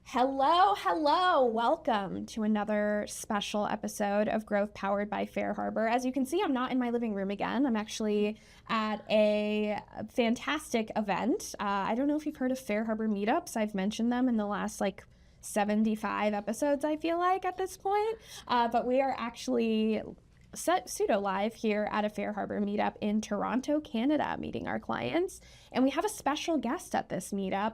Hello. Welcome to another special episode of Growth Powered by FareHarbor. As you can see, I'm not in my living room again. I'm actually at a fantastic event. I don't know if you've heard of FareHarbor Meetups. I've mentioned them in the last 75 episodes, I feel like, at this point. But we are actually pseudo live here at a FareHarbor Meetup in Toronto, Canada, meeting our clients. And we have a special guest at this meetup.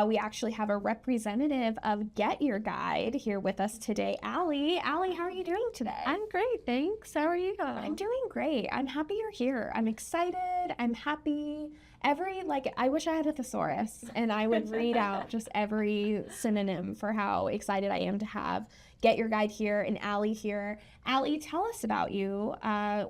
We actually have a representative of GetYourGuide here with us today, Allie. Allie, how are you doing today? I'm great, thanks. How are you? I'm doing great. I'm happy you're here. I'm excited. I'm happy. I wish I had a thesaurus and I would read out just every synonym for how excited I am to have GetYourGuide here and Allie here. Allie, tell us about you.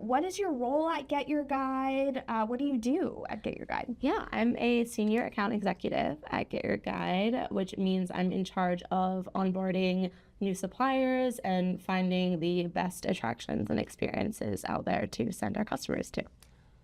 What is your role at GetYourGuide? What do you do at GetYourGuide? Yeah, I'm a senior account executive at GetYourGuide, which means I'm in charge of onboarding new suppliers and finding the best attractions and experiences out there to send our customers to.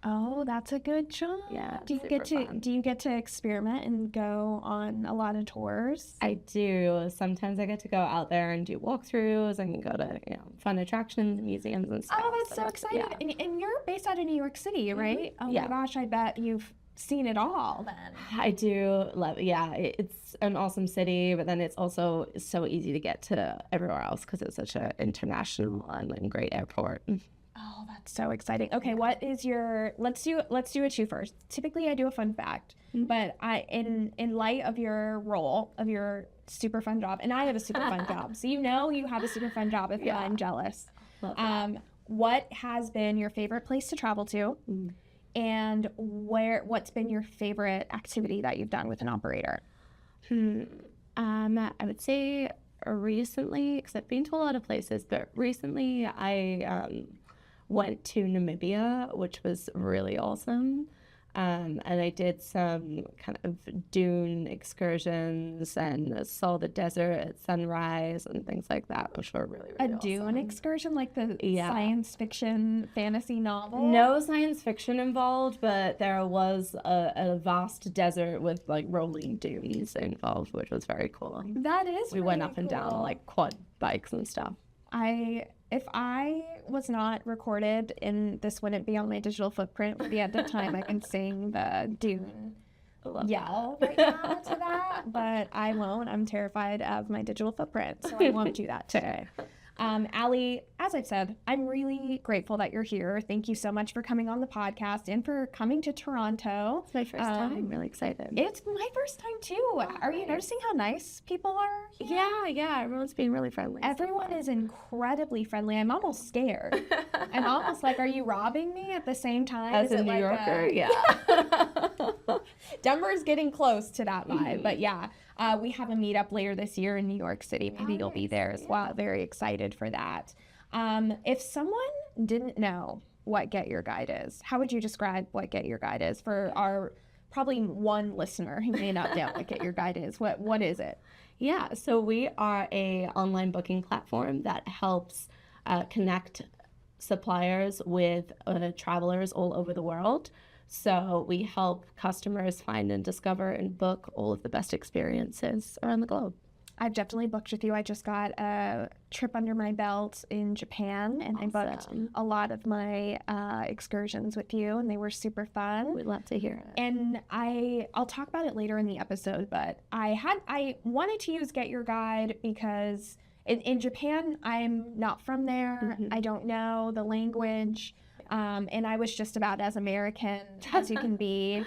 Oh, that's a good job. Yeah. Do you get to experiment and go on a lot of tours? I do. Sometimes I get to go out there and do walkthroughs and go to fun attractions, museums and stuff. Oh, that's so exciting. Yeah. And you're based out of New York City, right? Mm-hmm. Oh yeah. my gosh, I bet you've seen it all then. I do love it. Yeah, it's an awesome city, but then it's also so easy to get to everywhere else because it's such an international and great airport. Oh, that's so exciting. Okay, what is your, let's do it you first. Typically I do a fun fact, but in light of your role, of your super fun job, and I have a super fun job, so you have a super fun job if I'm jealous. What has been your favorite place to travel to? And what's been your favorite activity that you've done with an operator? I would say recently, because I've been to a lot of places, but recently I went to Namibia, which was really awesome. And I did some kind of dune excursions and saw the desert at sunrise and things like that, which were really awesome. Dune excursion, like the science fiction fantasy novel? No science fiction involved, but there was a vast desert with rolling dunes involved, which was very cool. That is We went up and down quad bikes and stuff. If I was not recorded, and this wouldn't be on my digital footprint, would be at the time I can sing the Dune yell right now to that, but I won't. I'm terrified of my digital footprint, so I won't do that today. Allie, as I've said, I'm really grateful that you're here. Thank you so much for coming on the podcast and for coming to Toronto. It's my first time. I'm really excited. It's my first time too. Are you noticing how nice people are here? Yeah. Everyone's being really friendly. Everyone is incredibly friendly. I'm almost scared. I'm almost like, are you robbing me at the same time? As a New Yorker, yeah. Denver's getting close to that vibe, but yeah. We have a meetup later this year in New York City. Maybe you'll be there as well. Very excited for that. If someone didn't know what GetYourGuide is, how would you describe what GetYourGuide is for our probably one listener who may not know what GetYourGuide is? What is it? Yeah, so we are a online booking platform that helps connect suppliers with travelers all over the world. So we help customers find and discover and book all of the best experiences around the globe. I've definitely booked with you. I just got a trip under my belt in Japan, and I booked a lot of my excursions with you, and they were super fun. We'd love to hear it. And I'll talk about it later in the episode, but I wanted to use GetYourGuide because in Japan, I'm not from there. I don't know the language. And I was just about as American as you can be,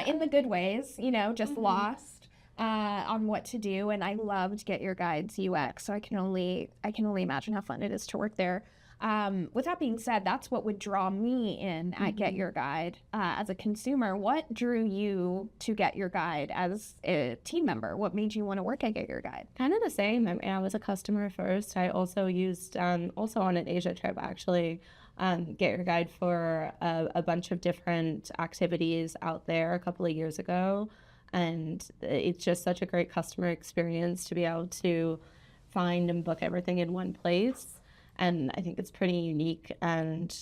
in the good ways, just lost on what to do. And I loved GetYourGuide's UX, so I can only imagine how fun it is to work there. With that being said, that's what would draw me in at GetYourGuide as a consumer. What drew you to GetYourGuide as a team member? What made you want to work at GetYourGuide? Kind of the same. I mean, I was a customer first. I also used, also on an Asia trip, actually, GetYourGuide for a bunch of different activities out there a couple of years ago. And it's just such a great customer experience to be able to find and book everything in one place. And I think it's pretty unique, and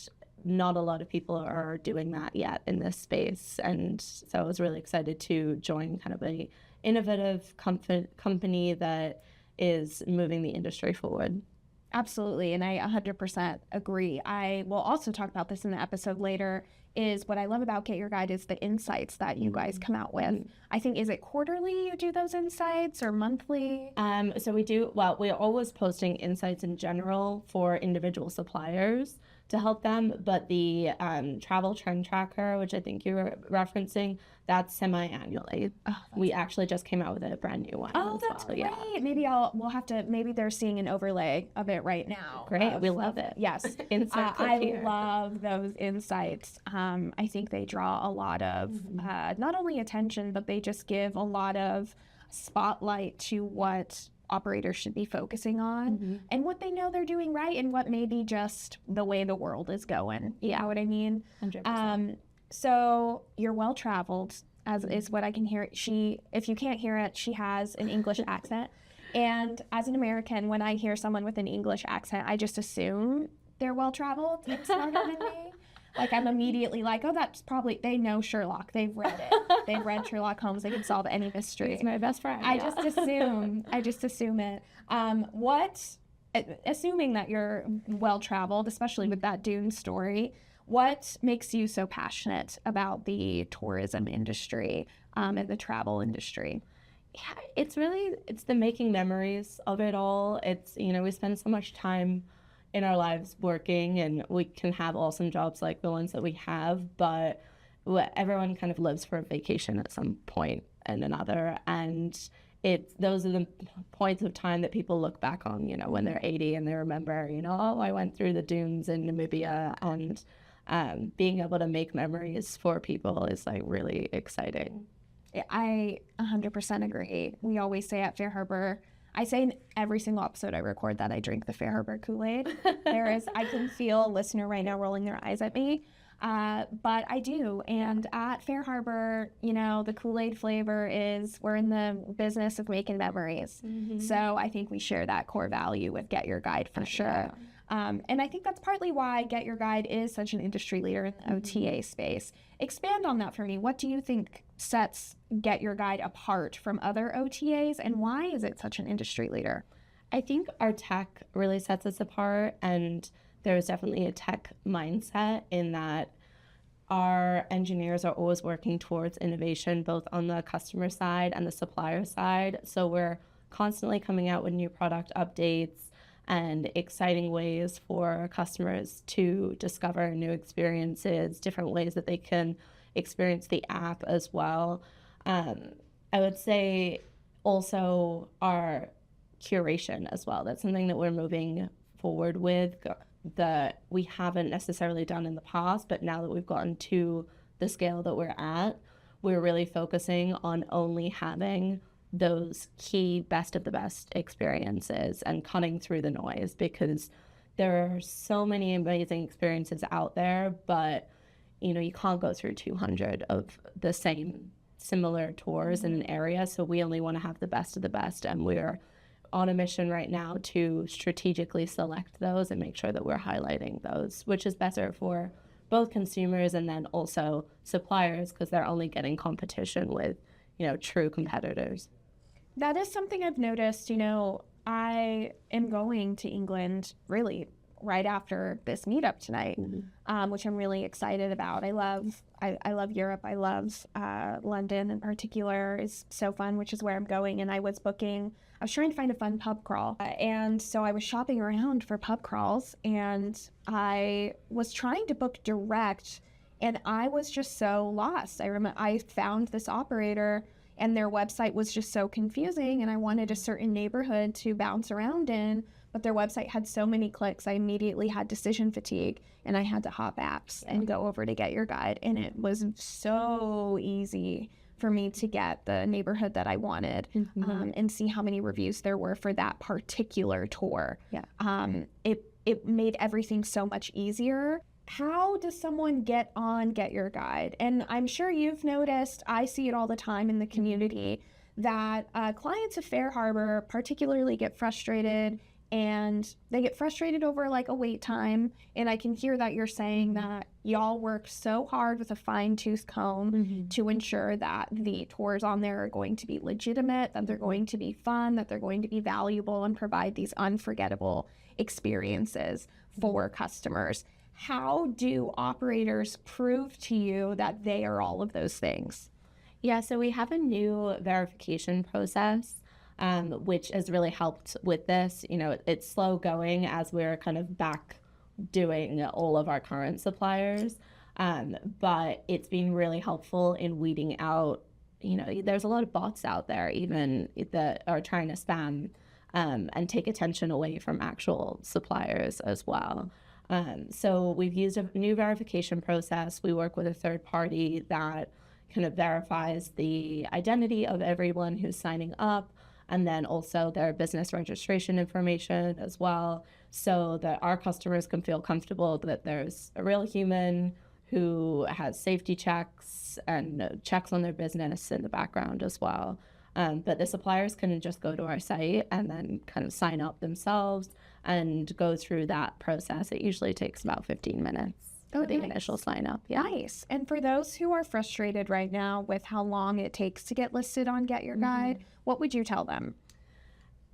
not a lot of people are doing that yet in this space. And so I was really excited to join kind of a innovative company that is moving the industry forward. Absolutely, and I 100% agree. I will also talk about this in the episode later, is what I love about Get Your Guide is the insights that you guys come out with. I think, is it quarterly you do those insights or monthly? So we're always posting insights in general for individual suppliers to help them, but the travel trend tracker, which I think you were referencing, that's semi-annually. We actually just came out with a brand new one. Oh, that's great. Yeah. Maybe we'll have to, maybe they're seeing an overlay of it right now. Great, we love it. Yes. I love those insights. I think they draw a lot of not only attention, but they just give a lot of spotlight to what operators should be focusing on and what they know they're doing right and what may be just the way the world is going. You know what I mean? 100%. So you're well traveled, as is what I can hear. If you can't hear it, she has an English accent. And as an American, when I hear someone with an English accent, I just assume they're well traveled and smarter than me. Like, I'm immediately like, oh, that's probably, they know Sherlock. They've read it. They've read Sherlock Holmes. They can solve any mystery. He's my best friend. I just assume it. Assuming that you're well-traveled, especially with that Dune story, what makes you so passionate about the tourism industry and the travel industry? Yeah, it's the making memories of it all. It's, we spend so much time in our lives working, and we can have awesome jobs like the ones that we have, but everyone kind of lives for a vacation at some point and another, and those are the points of time that people look back on, when they're 80 and they remember, oh, I went through the dunes in Namibia, and being able to make memories for people is like really exciting. I 100% agree. We always say at FareHarbor, I say in every single episode I record that I drink the FareHarbor Kool-Aid. I can feel a listener right now rolling their eyes at me, but I do. And at FareHarbor, the Kool-Aid flavor is we're in the business of making memories. So I think we share that core value with Get Your Guide for sure. And I think that's partly why Get Your Guide is such an industry leader in the OTA space. Expand on that for me. What do you think sets Get Your Guide apart from other OTAs, and why is it such an industry leader? I think our tech really sets us apart, and there's definitely a tech mindset in that our engineers are always working towards innovation, both on the customer side and the supplier side. So we're constantly coming out with new product updates and exciting ways for customers to discover new experiences, different ways that they can experience the app as well. I would say also our curation as well. That's something that we're moving forward with that we haven't necessarily done in the past, but now that we've gotten to the scale that we're at, we're really focusing on only having those key best of the best experiences and cutting through the noise, because there are so many amazing experiences out there, but you can't go through 200 of the similar tours in an area. So we only want to have the best of the best, and we're on a mission right now to strategically select those and make sure that we're highlighting those, which is better for both consumers and then also suppliers, because they're only getting competition with true competitors. That is something I've noticed. I am going to England really right after this meetup tonight, which I'm really excited about. I love Europe. I love London in particular is so fun, which is where I'm going. And I was trying to find a fun pub crawl. And so I was shopping around for pub crawls, and I was trying to book direct, and I was just so lost. I found this operator, and their website was just so confusing, and I wanted a certain neighborhood to bounce around in, but their website had so many clicks, I immediately had decision fatigue, and I had to hop apps and go over to Get Your Guide, and it was so easy for me to get the neighborhood that I wanted and see how many reviews there were for that particular tour. It made everything so much easier. How does someone get on Get Your Guide? And I'm sure you've noticed, I see it all the time in the community, that clients of FareHarbor particularly get frustrated and they get frustrated over like a wait time. And I can hear that you're saying that y'all work so hard with a fine-tooth comb to ensure that the tours on there are going to be legitimate, that they're going to be fun, that they're going to be valuable, and provide these unforgettable experiences for customers. How do operators prove to you that they are all of those things? Yeah, so we have a new verification process, which has really helped with this. You know, it's slow going as we're kind of back doing all of our current suppliers, but it's been really helpful in weeding out, you know, there's a lot of bots out there even that are trying to spam and take attention away from actual suppliers as well. So we've used a new verification process. We work with a third party that kind of verifies the identity of everyone who's signing up, and then also their business registration information as well, so that our customers can feel comfortable that there's a real human who has safety checks and checks on their business in the background as well. But the suppliers can just go to our site and then kind of sign up themselves and go through that process. It usually takes about 15 minutes. For the initial sign up. Yeah. Nice. And for those who are frustrated right now with how long it takes to get listed on Get Your Guide, what would you tell them?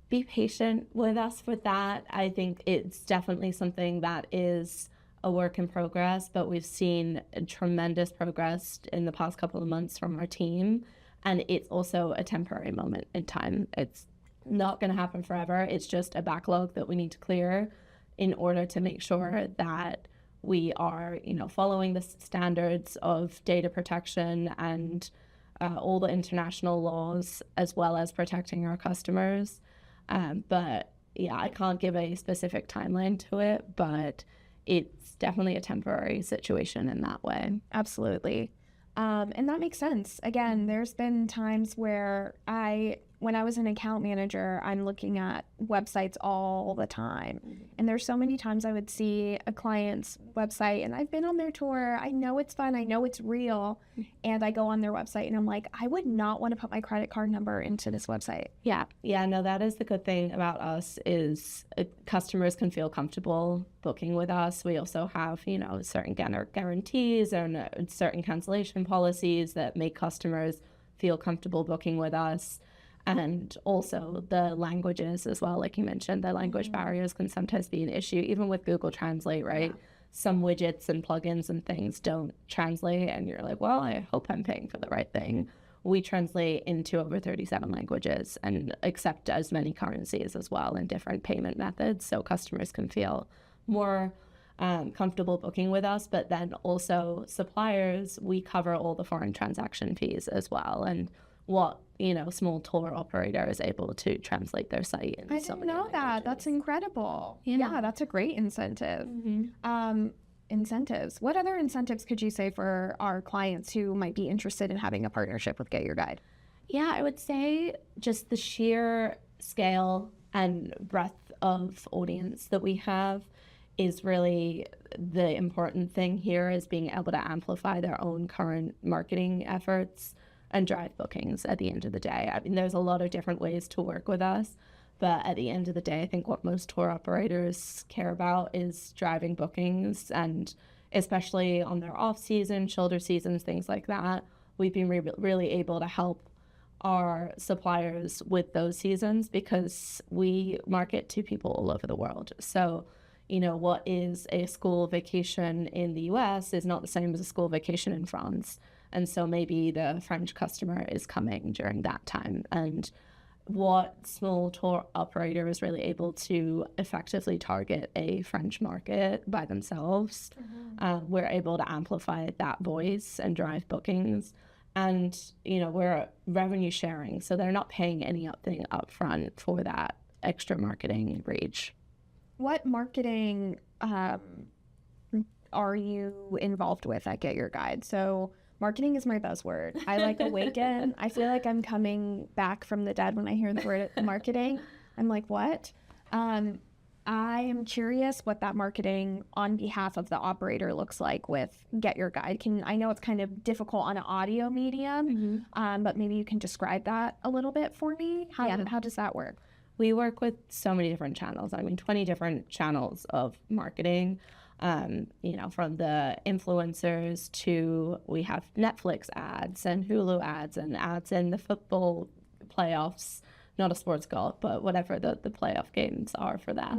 Be patient with us with that. I think it's definitely something that is a work in progress, but we've seen tremendous progress in the past couple of months from our team. And it's also a temporary moment in time. It's not going to happen forever. It's just a backlog that we need to clear in order to make sure that we are, you know, following the standards of data protection and all the international laws, as well as protecting our customers. But yeah, I can't give a specific timeline to it, but it's definitely a temporary situation in that way. Absolutely. And that makes sense. Again, there's been times where when I was an account manager, I'm looking at websites all the time. And there's so many times I would see a client's website and I've been on their tour. I know it's fun. I know it's real. And I go on their website and I'm like, I would not want to put my credit card number into this website. Yeah. No, that is the good thing about us is customers can feel comfortable booking with us. We also have, you know, certain guarantees and certain cancellation policies that make customers feel comfortable booking with us. And also the languages as well. Like you mentioned, the language barriers can sometimes be an issue, even with Google Translate, right? Yeah. Some widgets and plugins and things don't translate, and you're like, well, I hope I'm paying for the right thing. We translate into over 37 languages and accept as many currencies as well and different payment methods, so customers can feel more comfortable booking with us. But then also suppliers, we cover all the foreign transaction fees as well. And what, you know, small tour operator is able to translate their site in I didn't know that. That's incredible. Yeah, that's a great incentive. Incentives. What other incentives could you say for our clients who might be interested in having a partnership with Get Your Guide? Yeah, I would say just the sheer scale and breadth of audience that we have is really the important thing here, is being able to amplify their own current marketing efforts and drive bookings at the end of the day. I mean, there's a lot of different ways to work with us, but at the end of the day, I think what most tour operators care about is driving bookings, and especially on their off-season, shoulder seasons, things like that. We've been really able to help our suppliers with those seasons because we market to people all over the world. So, you know, what is a school vacation in the US is not the same as a school vacation in France. And so maybe the French customer is coming during that time. And what small tour operator is really able to effectively target a French market by themselves, we're able to amplify that voice and drive bookings. And, you know, we're revenue sharing, so they're not paying anything up front for that extra marketing reach. What marketing are you involved with at Get Your Guide? So marketing is my buzzword. I like awaken. I feel like I'm coming back from the dead when I hear the word marketing. I'm like, what? I am curious what that marketing on behalf of the operator looks like with Get Your Guide. I know it's kind of difficult on an audio medium, but maybe you can describe that a little bit for me. How does that work? We work with so many different channels. 20 different channels of marketing, from the influencers to we have Netflix ads and Hulu ads and ads in the football playoffs, not a sports golf, but whatever the playoff games are for that.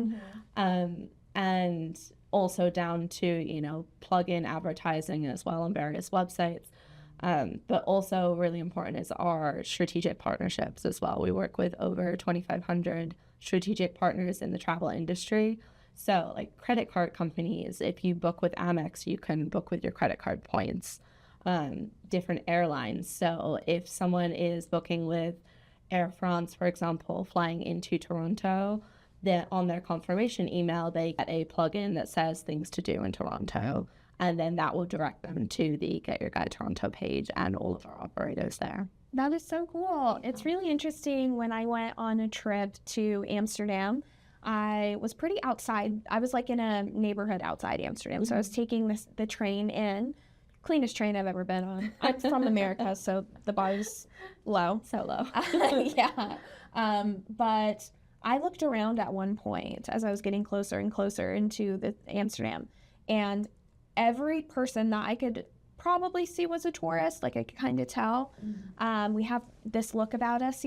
And also down to, plug-in advertising as well on various websites. But also really important is our strategic partnerships as well. We work with over 2,500 strategic partners in the travel industry. So like credit card companies, if you book with Amex, you can book with your credit card points. Different airlines. So if someone is booking with Air France, for example, flying into Toronto, then on their confirmation email, they get a plugin that says things to do in Toronto. And then that will direct them to the Get Your Guide Toronto page and all of our operators there. That is so cool. It's really interesting. When I went on a trip to Amsterdam, I was pretty outside. I was like in a neighborhood outside Amsterdam. So I was taking the train in. Cleanest train I've ever been on. I'm from America, so the bar is low. So low. Yeah. But I looked around at one point as I was getting closer and closer into the Amsterdam, and every person that I could probably see was a tourist. Like I could kind of tell. We have this look about us,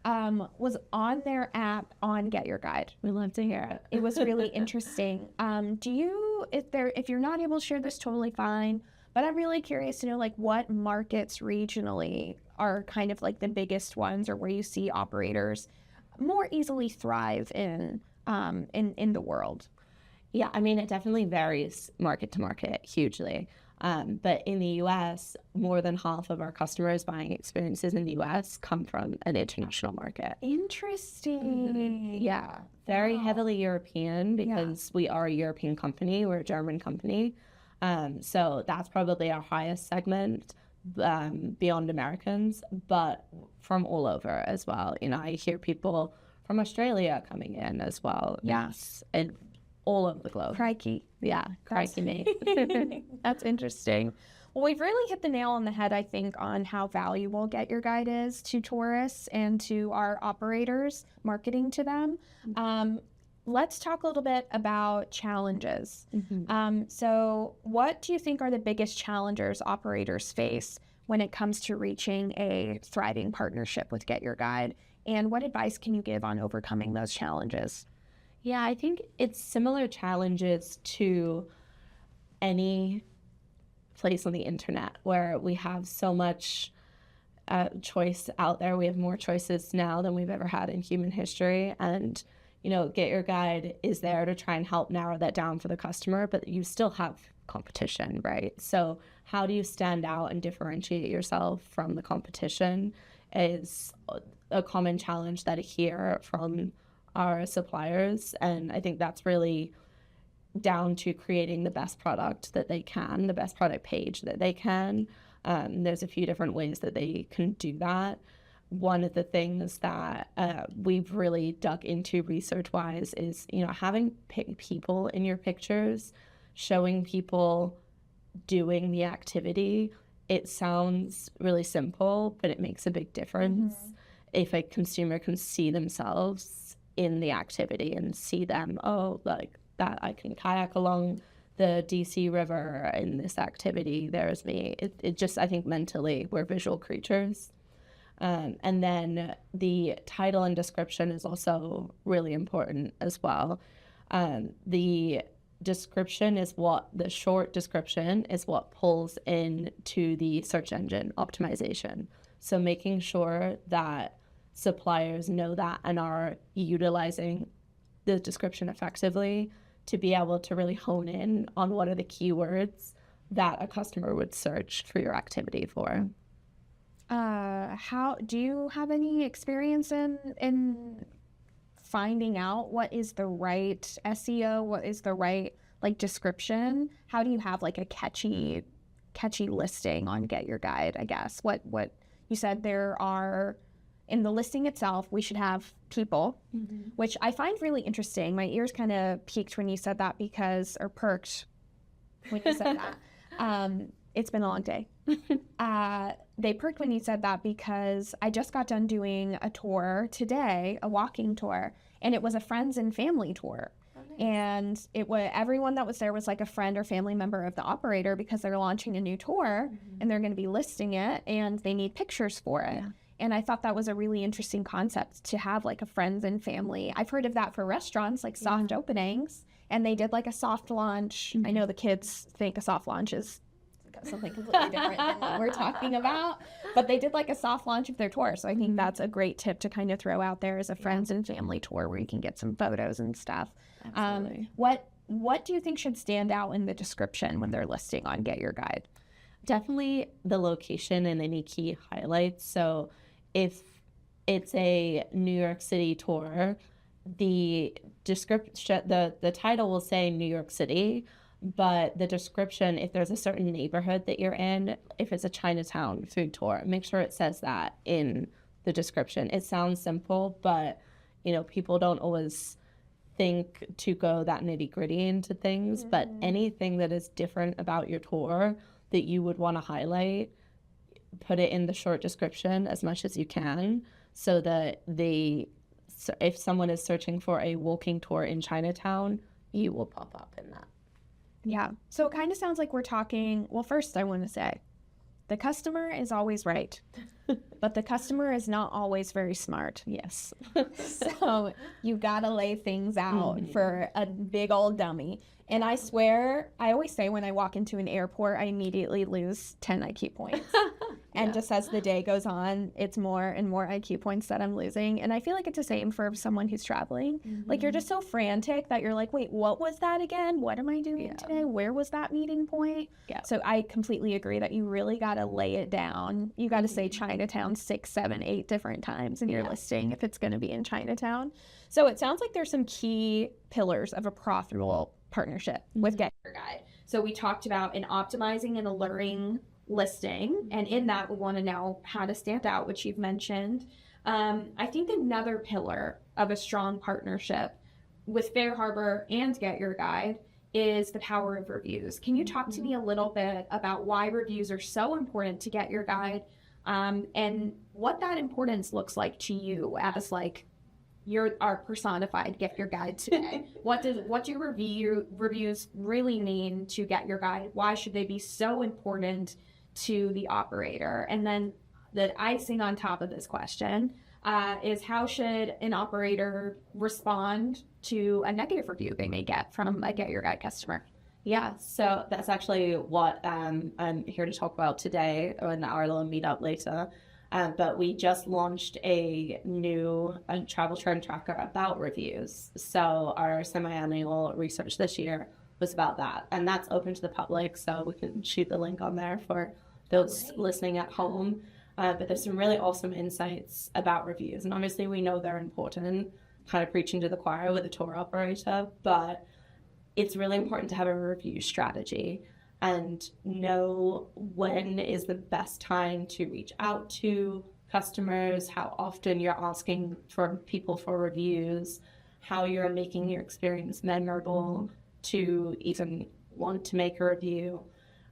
was on their app on Get Your Guide. We love to hear it. It was really interesting. If you're not able to share this, totally fine. But I'm really curious to know, like, what markets regionally are kind of like the biggest ones, or where you see operators more easily thrive in the world. Yeah, it definitely varies market to market hugely. But in the U.S., more than half of our customers buying experiences in the U.S. come from an international market. Interesting. Yeah, very heavily European, because we are a European company. We're a German company. So that's probably our highest segment beyond Americans, but from all over as well. I hear people from Australia coming in as well. Yes. And all over the globe. Crikey. Yeah, crikey me. That's interesting. Well, we've really hit the nail on the head, I think, on how valuable Get Your Guide is to tourists and to our operators, marketing to them. Let's talk a little bit about challenges. So what do you think are the biggest challenges operators face when it comes to reaching a thriving partnership with Get Your Guide? And what advice can you give on overcoming those challenges? Yeah, I think it's similar challenges to any place on the internet where we have so much choice out there. We have more choices now than we've ever had in human history. And Get Your Guide is there to try and help narrow that down for the customer, but you still have competition, right? So how do you stand out and differentiate yourself from the competition is a common challenge that I hear from our suppliers. And I think that's really down to creating the best product that they can, the best product page that they can. There's a few different ways that they can do that. One of the things that we've really dug into research-wise is, having people in your pictures, showing people doing the activity. It sounds really simple, but it makes a big difference if a consumer can see themselves in the activity and see them, like that I can kayak along the DC River in this activity. There's me. It just, I think mentally we're visual creatures. And then the title and description is also really important as well. The description is the short description is what pulls into the search engine optimization. So making sure that suppliers know that and are utilizing the description effectively to be able to really hone in on what are the keywords that a customer would search for your activity for. How do you have any experience in finding out what is the right SEO, what is the right description? How do you have a catchy listing on Get Your Guide? I guess what you said there are in the listing itself. We should have people, which I find really interesting. My ears kind of peaked when you said that or perked when you said that. It's been a long day. They perked when you said that because I just got done doing a tour today, a walking tour, and it was a friends and family tour. Oh, nice. And it was everyone that was there was like a friend or family member of the operator because they're launching a new tour and they're going to be listing it and they need pictures for it. Yeah. And I thought that was a really interesting concept to have like a friends and family. I've heard of that for restaurants, like soft openings, and they did like a soft launch. I know the kids think a soft launch is something completely different than what we're talking about, but they did like a soft launch of their tour. So I think that's a great tip to kind of throw out there as a friends and family tour where you can get some photos and stuff. Absolutely. What do you think should stand out in the description when they're listing on Get Your Guide? Definitely the location and any key highlights. So if it's a New York City tour, the description, the title will say New York City, but the description, if there's a certain neighborhood that you're in, if it's a Chinatown food tour, make sure it says that in the description. It sounds simple, but people don't always think to go that nitty-gritty into things, but anything that is different about your tour that you would want to highlight, put it in the short description as much as you can, so that if someone is searching for a walking tour in Chinatown, you will pop up in that. Yeah. So it kind of sounds like we're talking, well, first I want to say, the customer is always right, but the customer is not always very smart. Yes. So you got to lay things out for a big old dummy. And I swear, I always say when I walk into an airport, I immediately lose 10 IQ points. And just as the day goes on, it's more and more IQ points that I'm losing. And I feel like it's the same for someone who's traveling. Like, you're just so frantic that you're like, wait, what was that again? What am I doing today? Where was that meeting point? Yeah. So I completely agree that you really got to lay it down. You got to say Chinatown 6, 7, 8 different times in your listing if it's going to be in Chinatown. So it sounds like there's some key pillars of a profitable partnership with Get Your Guide. So we talked about an optimizing and alluring listing, and in that we want to know how to stand out, which you've mentioned. I think another pillar of a strong partnership with FareHarbor and Get Your Guide is the power of reviews. Can you talk to me a little bit about why reviews are so important to Get Your Guide, and what that importance looks like to you as like you're our personified Get Your Guide today? What do reviews really mean to Get Your Guide? Why should they be so important to the operator? And then the icing on top of this question is, how should an operator respond to a negative review they may get from a Get Your Guide customer? Yeah, so that's actually what I'm here to talk about today in our little meetup later. But we just launched a new travel trend tracker about reviews. So our semi-annual research this year was about that. And that's open to the public, so we can shoot the link on there for those listening at home. But there's some really awesome insights about reviews. And obviously we know they're important, kind of preaching to the choir with a tour operator, but it's really important to have a review strategy and know when is the best time to reach out to customers, how often you're asking for people for reviews, how you're making your experience memorable to even want to make a review.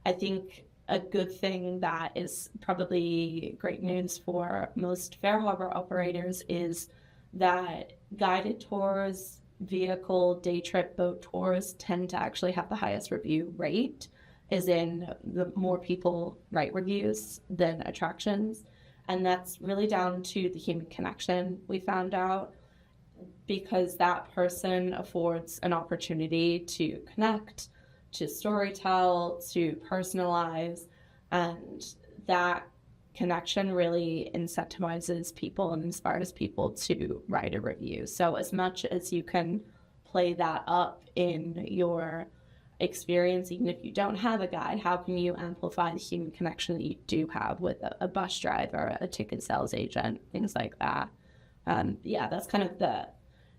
I think a good thing that is probably great news for most FareHarbor operators is that guided tours, vehicle, day trip, boat tours tend to actually have the highest review rate, as in the more people write reviews than attractions. And that's really down to the human connection, we found out, because that person affords an opportunity to connect, to storytell, to personalize, and that connection really incentivizes people and inspires people to write a review. So as much as you can play that up in your experience, even if you don't have a guide, how can you amplify the human connection that you do have with a bus driver, a ticket sales agent, things like that? Yeah, that's kind of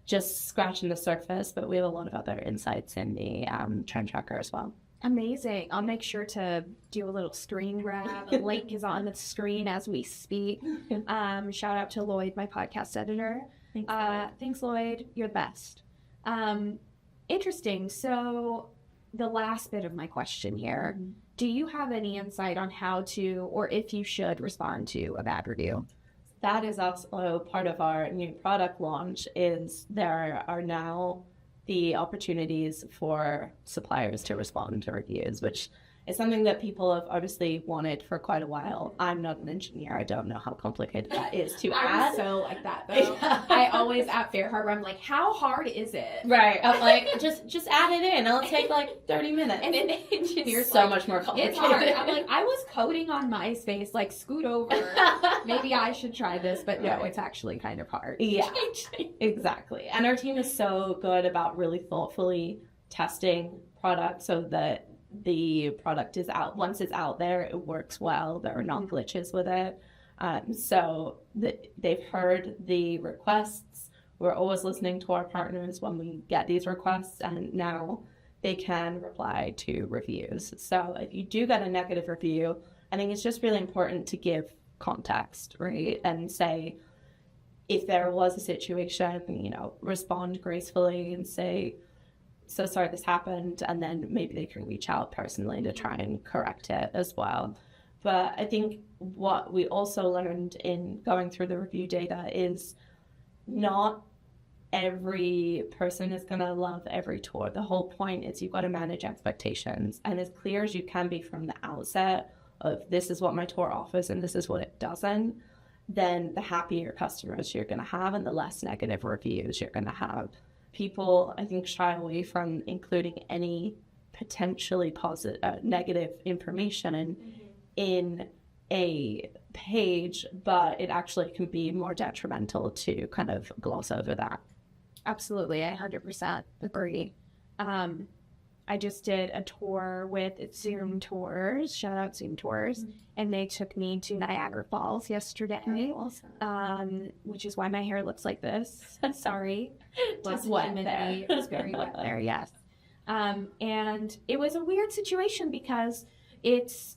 just scratching the surface, but we have a lot of other insights in the trend tracker as well. Amazing. I'll make sure to do a little screen grab. The link is on the screen as we speak. Shout out to Lloyd, my podcast editor. Thanks, Lloyd. You're the best. Interesting. So the last bit of my question here Do you have any insight on how to, or if you should, respond to a bad review? That is also part of our new product launch. Is there are now the opportunities for suppliers to respond to reviews, which is something that people have obviously wanted for quite a while. I'm not an engineer. I don't know how complicated that is to add. I'm so like that, though. I always, at FareHarbor, I'm like, how hard is it? Right. I'm like, just add it in. It'll take like 30 minutes. And then the engineer's so like, much more complicated. it's hard. I'm like, I was coding on MySpace, like, scoot over. Maybe I should try this, but no, it's actually kind of hard. Yeah, exactly. And our team is so good about really thoughtfully testing products so that the product is out. Once it's out there, it works well. There are not glitches with it. So they've heard the requests. We're always listening to our partners when we get these requests, and now they can reply to reviews. So if you do get a negative review, I think it's just really important to give context, right? And say, if there was a situation, respond gracefully and say, so sorry this happened, and then maybe they can reach out personally to try and correct it as well. But I think what we also learned in going through the review data is not every person is going to love every tour. The whole point is you've got to manage expectations, and as clear as you can be from the outset of this is what my tour offers and this is what it doesn't, then the happier customers you're going to have and the less negative reviews you're going to have. People, I think, shy away from including any potentially negative information in a page, but it actually can be more detrimental to kind of gloss over that. Absolutely, I 100% agree. I just did a tour with Zoom Tours, shout out Zoom Tours, and they took me to Niagara Falls yesterday, which is why my hair looks like this. Sorry. It was wet there. It was very wet there, yes. And it was a weird situation because it's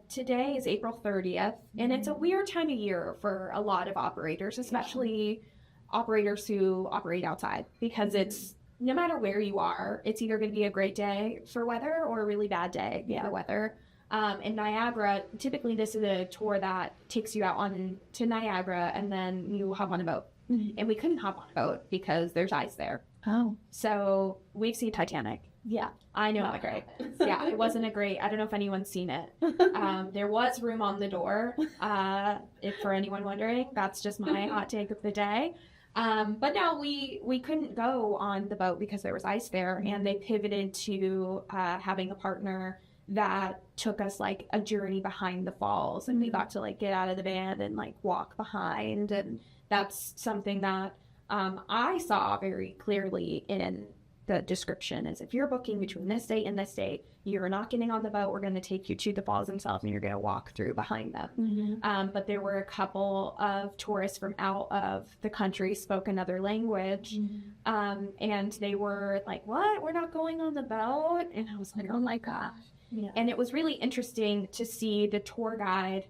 today is April 30th, and it's a weird time of year for a lot of operators, especially operators who operate outside, because it's no matter where you are, it's either going to be a great day for weather or a really bad day for weather. In Niagara, typically this is a tour that takes you out to Niagara, and then you hop on a boat. And we couldn't hop on a boat because there's ice there. Oh. So we've seen Titanic. Yeah. I know. Not great. Yeah, it wasn't a great, I don't know if anyone's seen it. There was room on the door, if for anyone wondering. That's just my hot take of the day. But no, we couldn't go on the boat because there was ice there, and they pivoted to having a partner that took us like a journey behind the falls, and we got to like get out of the van and like walk behind, and that's something that I saw very clearly in the description is if you're booking between this date and this date, you're not getting on the boat. We're going to take you to the falls themselves, and you're going to walk through behind them. But there were a couple of tourists from out of the country spoke another language, and they were like, what? We're not going on the boat? And I was like, oh my gosh. Yeah. And it was really interesting to see the tour guide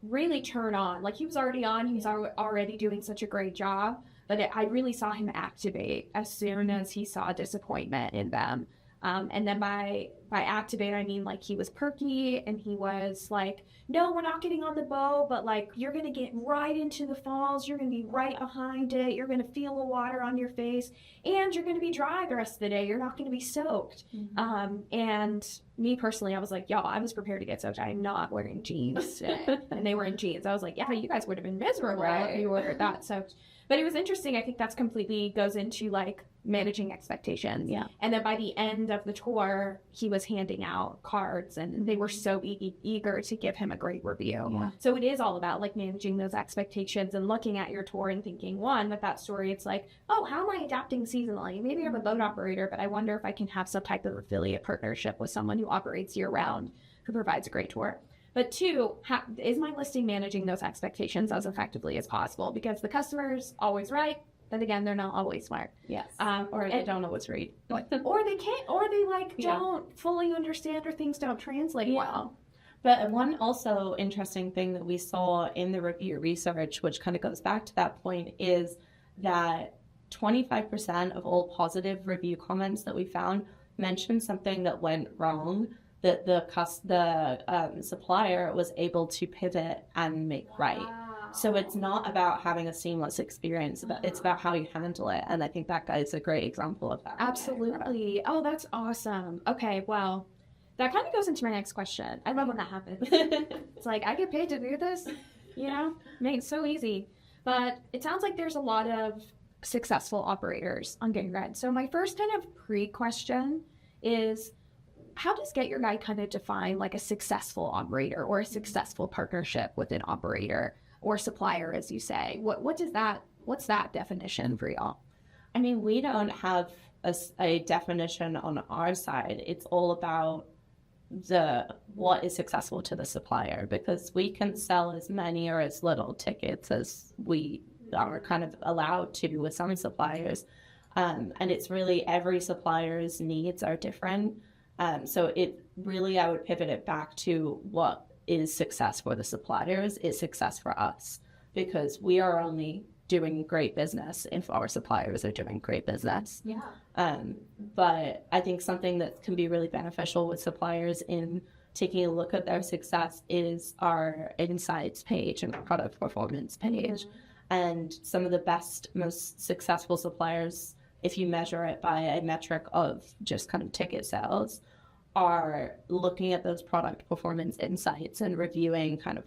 really turn on. Like he was already on, he was already doing such a great job. But I really saw him activate as soon as he saw disappointment in them. And then by activate, I mean like he was perky, and he was like, no, we're not getting on the boat, but like you're going to get right into the falls. You're going to be right behind it. You're going to feel the water on your face, and you're going to be dry the rest of the day. You're not going to be soaked. And me personally, I was like, y'all, I was prepared to get soaked. I'm not wearing jeans. And they were in jeans. I was like, yeah, you guys would have been miserable if you were that soaked. But it was interesting. I think that's completely goes into like managing expectations. Yeah. And then by the end of the tour, he was handing out cards, and they were so eager to give him a great review. Yeah. So it is all about like managing those expectations and looking at your tour and thinking, one, with that story, it's like, oh, how am I adapting seasonally? Maybe I'm a boat operator, but I wonder if I can have some type of affiliate partnership with someone who operates year round who provides a great tour. But two, is my listing managing those expectations as effectively as possible? Because the customer's always right, but again, they're not always smart. Yes. Or they don't know what's right. Or they can't, or they like don't fully understand, or things don't translate well. But one also interesting thing that we saw in the review research, which kind of goes back to that point, is that 25% of all positive review comments that we found mentioned something that went wrong the supplier was able to pivot and make right. So it's not about having a seamless experience, but it's about how you handle it. And I think that guy is a great example of that. Absolutely. Oh, that's awesome. Okay, well, that kind of goes into my next question. I love when that happens. It's like, I get paid to do this, make it so easy. But it sounds like there's a lot of successful operators on GetYourGuide. So my first kind of pre-question is, how does GetYourGuide kind of define like a successful operator or a successful partnership with an operator or supplier, as you say? What's that definition for y'all? I mean, we don't have a definition on our side. It's all about what is successful to the supplier, because we can sell as many or as little tickets as we are kind of allowed to with some suppliers. And it's really every supplier's needs are different. So it really, I would pivot it back to what is success for the suppliers is success for us, because we are only doing great business if our suppliers are doing great business. Yeah. But I think something that can be really beneficial with suppliers in taking a look at their success is our insights page and our product performance page. And some of the best, most successful suppliers, if you measure it by a metric of just kind of ticket sales, are looking at those product performance insights and reviewing kind of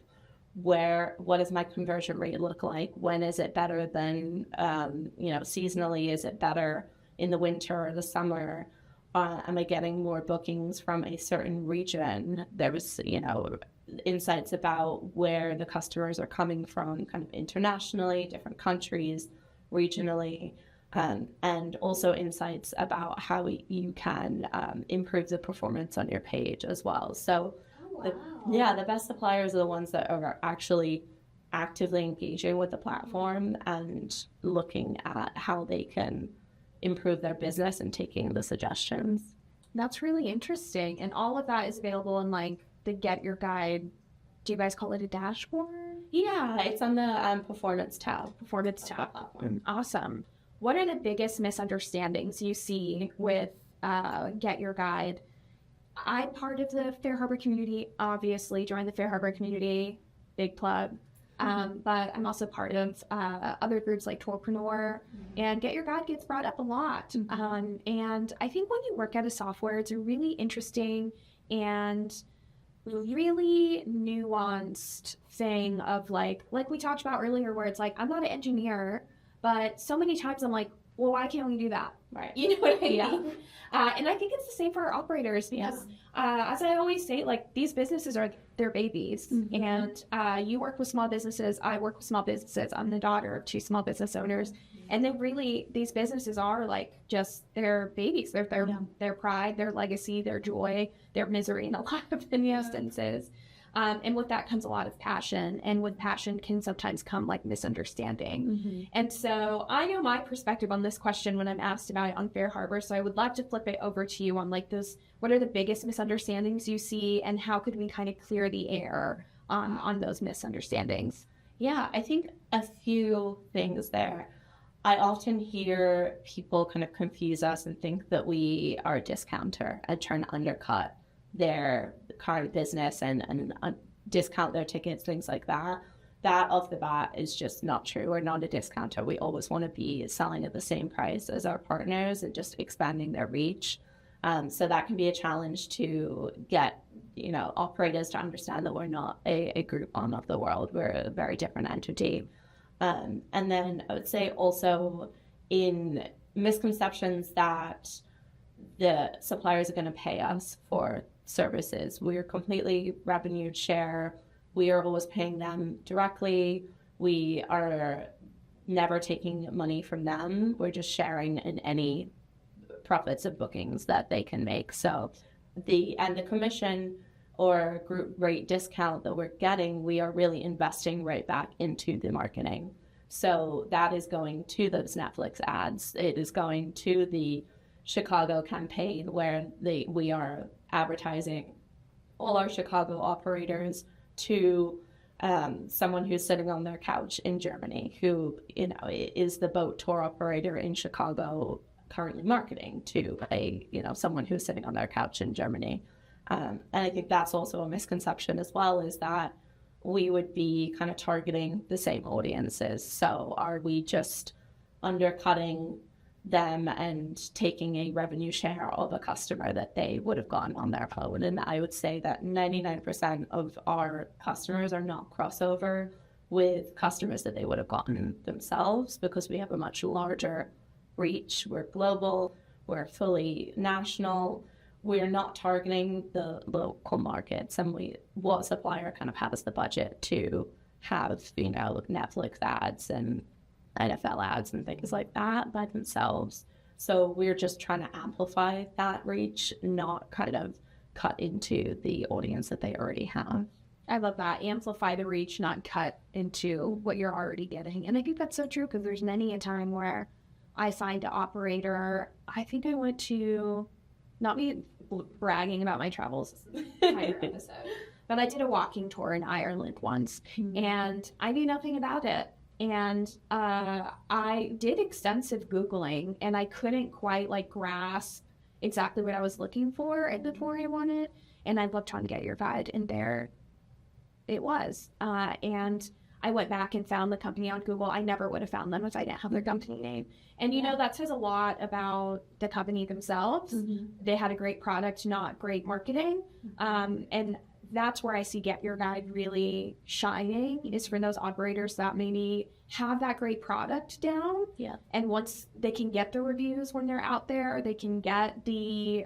what does my conversion rate look like? When is it better than, seasonally? Is it better in the winter or the summer? Am I getting more bookings from a certain region? There was, insights about where the customers are coming from, kind of internationally, different countries, regionally, and also insights about how you can improve the performance on your page as well. So the best suppliers are the ones that are actually actively engaging with the platform and looking at how they can improve their business and taking the suggestions. That's really interesting. And all of that is available in like the GetYourGuide. Do you guys call it a dashboard? Yeah, it's on the performance tab. Awesome. What are the biggest misunderstandings you see with GetYourGuide? I'm part of the FareHarbor community, obviously, joined the FareHarbor community, big plug. But I'm also part of other groups like Tourpreneur, and GetYourGuide gets brought up a lot. And I think when you work at a software, it's a really interesting and really nuanced thing of like we talked about earlier, where it's like, I'm not an engineer, but so many times I'm like, well, why can't we do that? Right. You know what I mean? Yeah. And I think it's the same for our operators, because as I always say, like, these businesses are their babies. And you work with small businesses. I work with small businesses. I'm the daughter of two small business owners. And they really, these businesses are like just their babies. They're their pride, their legacy, their joy, their misery in a lot of instances. And with that comes a lot of passion, and with passion can sometimes come like misunderstanding. And so I know my perspective on this question when I'm asked about it on FareHarbor, so I would love to flip it over to you on like those, what are the biggest misunderstandings you see, and how could we kind of clear the air on those misunderstandings? Yeah, I think a few things there. I often hear people kind of confuse us and think that we are a discounter and trying to undercut their current business and discount their tickets, things like that. That off the bat is just not true. We're not a discounter. We always want to be selling at the same price as our partners and just expanding their reach. So that can be a challenge to get, operators to understand that we're not a Groupon of the world. We're a very different entity. And then I would say also in misconceptions that the suppliers are going to pay us for services. We're completely revenue share. We are always paying them directly. We are never taking money from them. We're just sharing in any profits of bookings that they can make. So the commission or group rate discount that we're getting, we are really investing right back into the marketing. So that is going to those Netflix ads. It is going to the Chicago campaign where we are advertising all our Chicago operators to someone who's sitting on their couch in Germany, who is the boat tour operator in Chicago currently marketing to someone who's sitting on their couch in Germany. And I think that's also a misconception as well, is that we would be kind of targeting the same audiences. So are we just undercutting them and taking a revenue share of a customer that they would have gotten on their phone? And I would say that 99% of our customers are not crossover with customers that they would have gotten themselves, because we have a much larger reach. We're global, we're fully national, we're not targeting the local markets, and what supplier kind of has the budget to have, Netflix ads and NFL ads and things like that by themselves. So we're just trying to amplify that reach, not kind of cut into the audience that they already have. I love that. Amplify the reach, not cut into what you're already getting. And I think that's so true, because there's many a time where I signed an operator. I think I went to, not me bragging about my travels, but I did a walking tour in Ireland once, and I knew nothing about it. And I did extensive Googling, and I couldn't quite grasp exactly what I was looking for and before I wanted. And I looked on GetYourGuide, and there it was. And I went back and found the company on Google. I never would have found them if I didn't have their company name. And, that says a lot about the company themselves. They had a great product, not great marketing. And that's where I see GetYourGuide really shining, is for those operators that maybe have that great product down. Yeah. And once they can get the reviews when they're out there, they can get the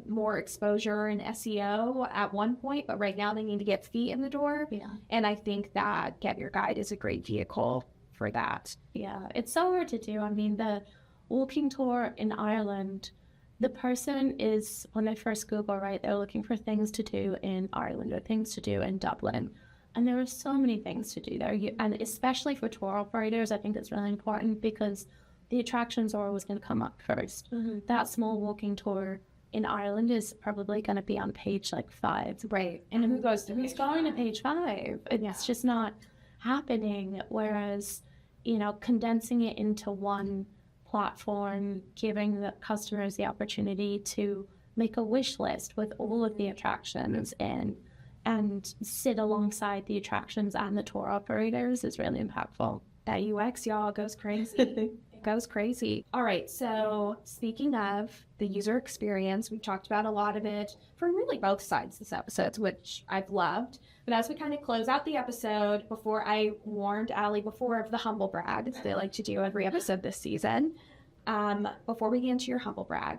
more exposure in SEO at one point, but right now they need to get feet in the door. Yeah. And I think that GetYourGuide is a great vehicle for that. Yeah, it's so hard to do. I mean, the walking tour in Ireland, the person is, when they first Google, right, they're looking for things to do in Ireland or things to do in Dublin. And there are so many things to do there. And especially for tour operators, I think it's really important, because the attractions are always going to come up first. That small walking tour in Ireland is probably going to be on page 5. Right. And who's going to page 5? It's just not happening. Whereas, condensing it into one platform, giving the customers the opportunity to make a wish list with all of the attractions in, and sit alongside the attractions and the tour operators, is really impactful. That UX, y'all, goes crazy. It goes crazy. All right, so speaking of the user experience, we talked about a lot of it from really both sides this episode, which I've loved. But as we kind of close out the episode, before I warned Allie before of the humble brag, as they like to do every episode this season, before we get into your humble brag,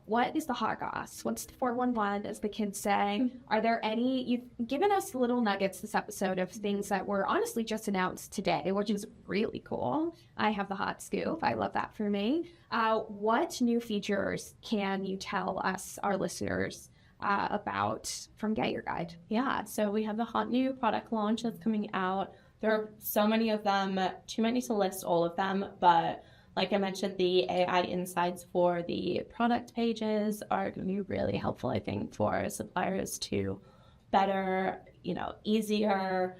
what is the hot goss? What's the 411, as the kids say? Are there any, you've given us little nuggets this episode of things that were honestly just announced today, which is really cool. I have the hot scoop. I love that for me. What new features can you tell us, our listeners, about from GetYourGuide? Yeah, so we have the hot new product launch that's coming out. There are so many of them, too many to list all of them, but like I mentioned, the AI insights for the product pages are going to be really helpful, I think, for suppliers to better, easier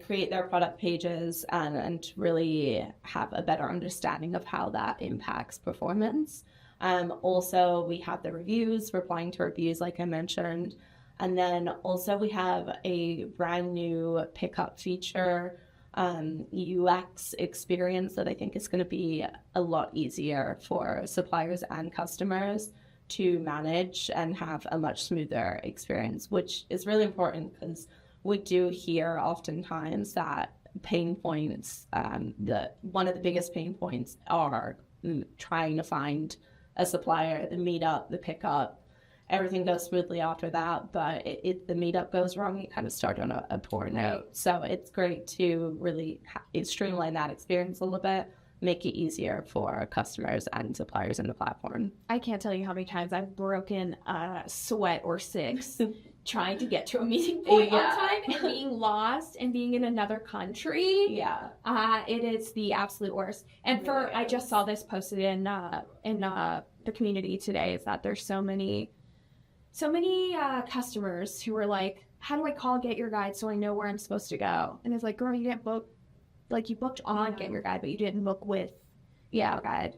create their product pages and really have a better understanding of how that impacts performance. Also, we have the reviews, replying to reviews, like I mentioned. And then also we have a brand new pickup feature, UX experience that I think is going to be a lot easier for suppliers and customers to manage and have a much smoother experience, which is really important, because we do hear oftentimes that pain points, one of the biggest pain points are trying to find a supplier, the meetup, the pickup. Everything goes smoothly after that, but if the meetup goes wrong, you kind of start on a poor note. So it's great to really streamline that experience a little bit, make it easier for customers and suppliers in the platform. I can't tell you how many times I've broken a sweat or 6 trying to get to a meeting point on time and being lost and being in another country. Yeah. It is the absolute worst. And I just saw this posted in the community today, is that there's so many customers who are like, how do I call GetYourGuide so I know where I'm supposed to go? And it's like, girl, you didn't book, you booked on GetYourGuide, but you didn't book with GetYourGuide.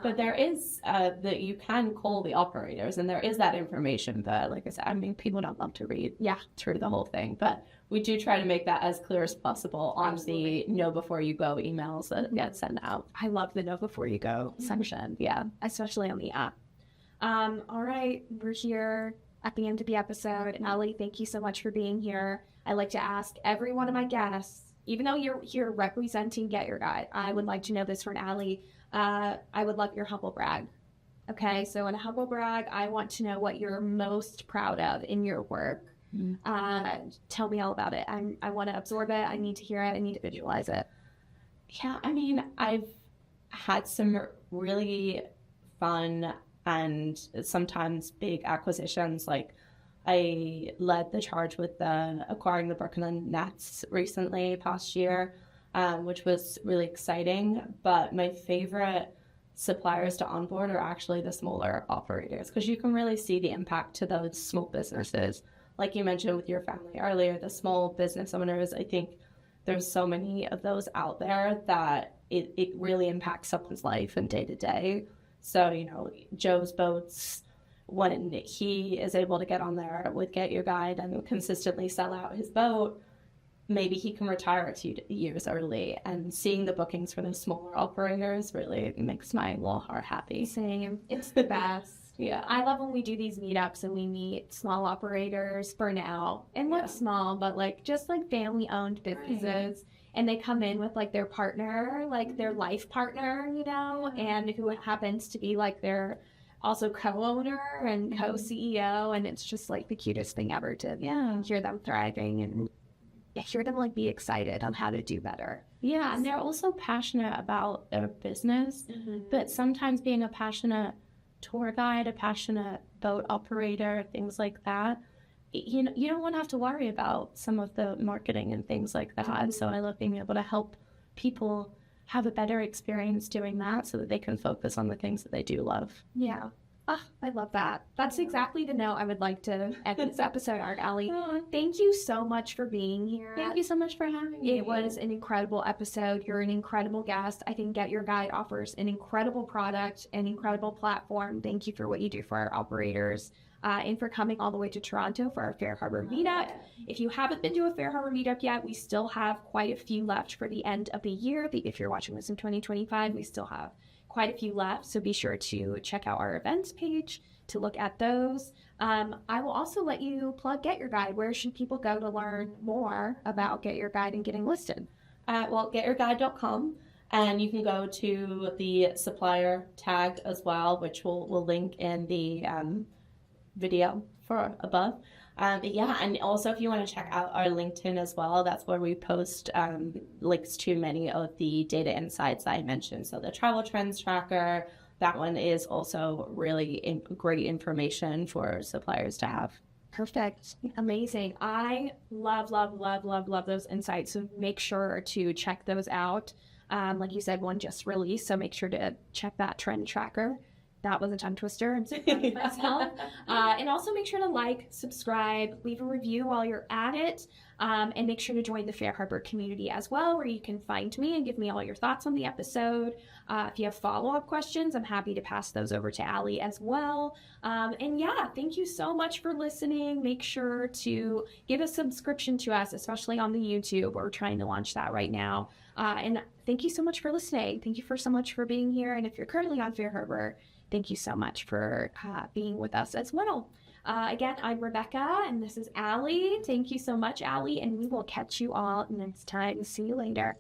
But there is that you can call the operators, and there is that information. But like I said, I mean, people don't love to read through the whole thing, but we do try to make that as clear as possible on the know before you go emails that get sent out. I love the know before you go section. Yeah, especially on the app. All right, we're here at the end of the episode. Allie, thank you so much for being here. I like to ask every one of my guests, even though you're here representing Get Your Guide, I would like to know this from Allie. I would love your humble brag. Okay, so in a humble brag, I want to know what you're most proud of in your work. Tell me all about it. I want to absorb it. I need to hear it. I need to visualize it. Yeah, I mean, I've had some really fun and sometimes big acquisitions. Like I led the charge with acquiring the Brooklyn Nets recently, past year, which was really exciting. But my favorite suppliers to onboard are actually the smaller operators, because you can really see the impact to those small businesses. Like you mentioned with your family earlier, the small business owners, I think there's so many of those out there that it really impacts someone's life and day to day. So, you know, Joe's Boats, when he is able to get on there with Get Your Guide and consistently sell out his boat, maybe he can retire a few years early. And seeing the bookings for those smaller operators really makes my little heart happy. Same. It's the best. Yeah. I love when we do these meetups and we meet small operators for now. And not small, but like just like family owned businesses. Right. And they come in with like their partner, like their life partner, you know, and who happens to be like their also co-owner and co-CEO. And it's just like the cutest thing ever to hear them thriving and hear them like be excited on how to do better. Yeah. And they're also passionate about their business, but sometimes being a passionate tour guide, a passionate boat operator, things like that, you know, you don't want to have to worry about some of the marketing and things like that. So I love being able to help people have a better experience doing that so that they can focus on the things that they do love. Yeah. Oh, I love that. That's exactly the note I would like to end this episode on, Allie. Thank you so much for being here. Thank you so much for having me. It was an incredible episode. You're an incredible guest. I think Get Your Guide offers an incredible product, an incredible platform. Thank you for what you do for our operators. And for coming all the way to Toronto for our FareHarbor Meetup. If you haven't been to a FareHarbor Meetup yet, we still have quite a few left for the end of the year. If you're watching this in 2025, we still have quite a few left. So be sure to check out our events page to look at those. I will also let you plug Get Your Guide. Where should people go to learn more about Get Your Guide and getting listed? Well, getyourguide.com. And you can go to the supplier tag as well, which we'll link in the video for above. And also if you want to check out our LinkedIn as well, that's where we post links to many of the data insights that I mentioned. So the travel trends tracker, that one is also really great information for suppliers to have. Perfect. Amazing. I love those insights. So make sure to check those out. Like you said, one just released, so make sure to check that trend tracker. That was a tongue twister. I'm so proud of myself. And also make sure to like, subscribe, leave a review while you're at it, and make sure to join the FareHarbor community as well, where you can find me and give me all your thoughts on the episode. If you have follow-up questions, I'm happy to pass those over to Allie as well. And yeah, thank you so much for listening. Make sure to give a subscription to us, especially on the YouTube. We're trying to launch that right now. And thank you so much for listening. Thank you so much for being here. And if you're currently on FareHarbor, thank you so much for being with us as well. Again, I'm Rebekah, and this is Allie. Thank you so much, Allie, and we will catch you all next time. See you later.